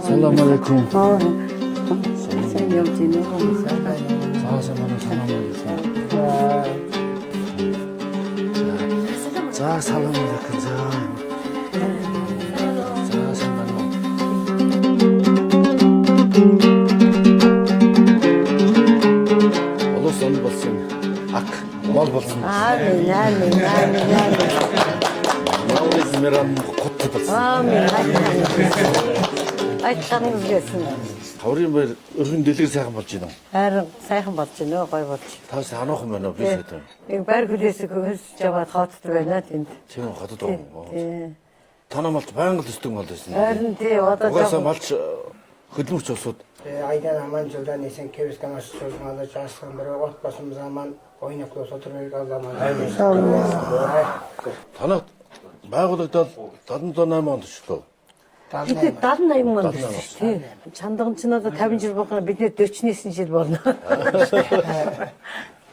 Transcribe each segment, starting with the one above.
Салам алейкум. Sen yolculuğu olmuşsun. 자, 살람 알ейkum. 자, 상관없. Olursan olsun. Ak, mal olsun. Amin, amin, amin, amin. Navruz Meram kutlu olsun. Amin, айтқаныңыз келсін. Таврын бэр өргөн дэлгэр сайхан болж байна. Харин сайхан болж байна, гоё болж. Та санаахан байна уу би хэвээр. Яг байр хүлээсээ хөөс жаваад хотод байна тэнд. Тийм хотод уу. Танаа малч байнга л өстөг мал байсан. Харин тий одоо Угаасаа малч хөдөлмөрч усууд. Айдан аман жылдан esen keviz kanası çalışmalarda çalışkan bir ot basım zaman oynaklı oturmayı kazanman. Танаа байгуулагдаад 78 онд шүү. бид 78 мөн тий. Чандагч нь одоо 50 жил болох бид нэр 49 жил болно.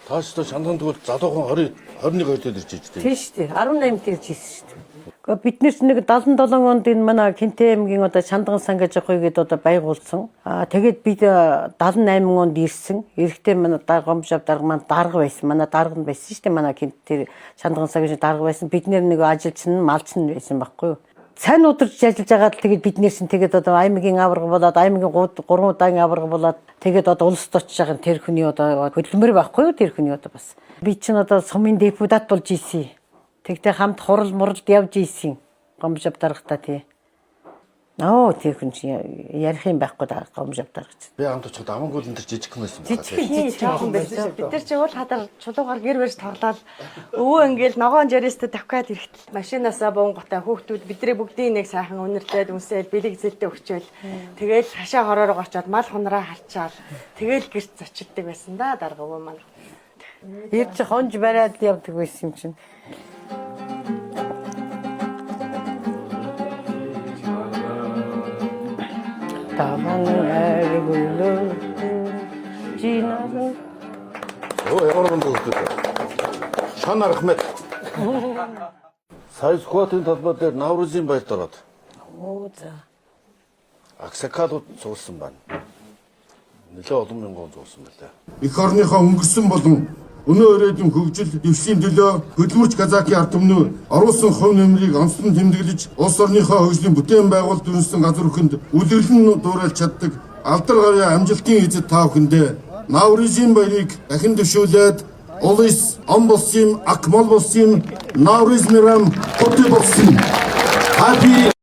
Тааш та шандан тэгвэл залуухан 21 онд ирж иж тий. Тий шүү дээ. 18-нд ирж ирсэн шүү дээ. Гэхдээ бид нэр нэг 77 онд энэ манай Хинтээ аймгийн одоо Чандаган сан гэж явах үед одоо байгуулсан. Тэгээд бид 78 онд ирсэн. Эрэхтэй манай гомжав дарга маань дарга байсан. Манай дарга нь байсан шүү дээ. Манай Хинтээ Чандаган сан гэж дарга байсан. Бид нэр нэг ажилчин, малчин байсан байхгүй юу? Сайн удирж ажиллаж байгаа л тэгээд бид нэрсэн тэгээд одоо аймгийн аварга болоод аймгийн 3 удаагийн аварга болоод тэгээд одоо улсд очиж байгаа тэр хүний одоо хөдөлмөр байхгүй юу тэр хүний одоо бас би чинь одоо сумын депутат болж ийсэн. Тэгтээ хамт хурал муралд явж ийсэн. Гомжав даргата тий. Оо тэр хүн ярих юм байхгүй даа гомжав даргач. Би хамт очиход амангуул энэ тэр жижиг юм байсан байна. Жижиг жоохон байсан. Бид нар чи уул хадар чулуугаар гэр барьж тоглоод өвөө ингээл ногоон жаристай тавхаад ирэхтэл машинаасаа буунгуудаа хүүхдүүд бидний бүгдийн нэг сайхан үнэрлээд үнсээл бэлэг зэлтэй өгчөөл тэгэл хашаа хороор очоод мал хунраа харчаал тэгэл гэрт зочилдаг байсан да дарга өвөө маань. Ирж хонж бариад явдаг байсан юм чинь. Таман эргүүлээ жинаа. Оо ямар гонд өгдөг. Шанар Ахмед. Сая скватын талбай дээр Наврузын баярт ороод. Оо за. Аксакалууд зурсан байна. Нэлээ олон мянган зурсан байлаа. Эх орныхоо өнгөрсөн болон өнөө өрөөдөн хөгжил дэвшлийн төлөө хөдөлмөрч Казакийн ард түмнүү оруулсан хувь нэмрийг онцлон тэмдэглэж улс орныхоо хөгжлийн бүтээн байгуулалт дүрнсэн газар бүхэнд үлгэрлэн дууруулж чаддаг алдар гарын амжилтын эзэд та бүхэндээ Наврузын баярыг дахин дэвшүүлээд улс он болсон, акмол болсон, Навруз Мэрам хоттой болсон. Happy